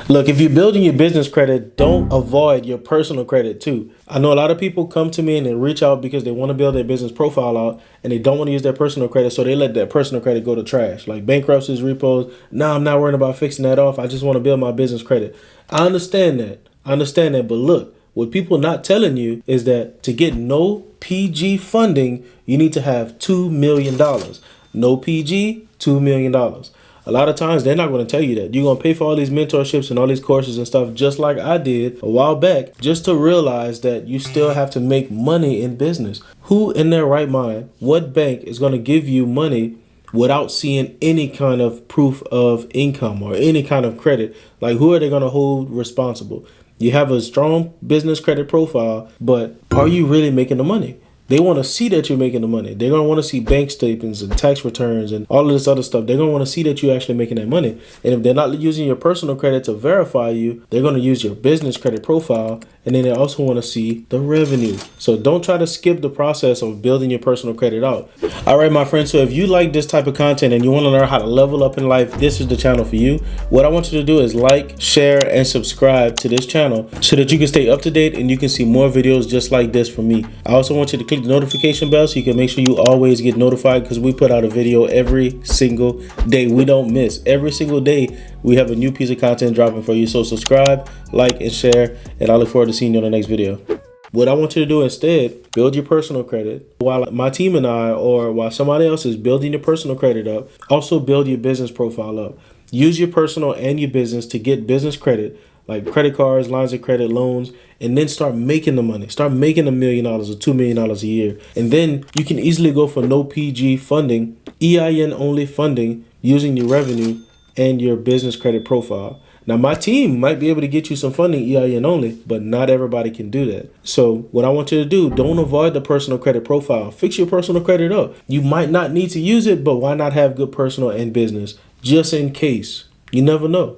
Look, if you're building your business credit, don't avoid your personal credit too. I know a lot of people come to me and they reach out because they want to build their business profile out and they don't want to use their personal credit, so they let their personal credit go to trash. Like bankruptcies, repos. Nah, I'm not worrying about fixing that off. I just want to build my business credit. I understand that. But look, what people not telling you is that to get no PG funding, you need to have $2 million. No PG, $2 million. A lot of times they're not going to tell you that. You're going to pay for all these mentorships and all these courses and stuff just like I did a while back, just to realize that you still have to make money in business. Who in their right mind, what bank is going to give you money without seeing any kind of proof of income or any kind of credit? Like, who are they going to hold responsible? You have a strong business credit profile, but are you really making the money? They want to see that you're making the money. They're going to want to see bank statements and tax returns and all of this other stuff. They're going to want to see that you're actually making that money. And if they're not using your personal credit to verify you, they're going to use your business credit profile. And then they also want to see the revenue. So don't try to skip the process of building your personal credit out. All right, my friends. So if you like this type of content and you want to learn how to level up in life, this is the channel for you. What I want you to do is like, share, and subscribe to this channel so that you can stay up to date and you can see more videos just like this from me. I also want you to click the notification bell so you can make sure you always get notified, because we put out a video every single day. We don't miss. Every single day we have a new piece of content dropping for you. So subscribe, like, and share, and I look forward to seeing you on the next video. What I want you to do instead, build your personal credit. While my team and I, or while somebody else is building your personal credit up, also build your business profile up. Use your personal and your business to get business credit, like credit cards, lines of credit, loans, and then start making the money. Start making $1 million or $2 million a year. And then you can easily go for no PG funding, EIN only funding, using your revenue and your business credit profile. Now, my team might be able to get you some funding EIN only, but not everybody can do that. So what I want you to do, don't avoid the personal credit profile. Fix your personal credit up. You might not need to use it, but why not have good personal and business just in case? You never know.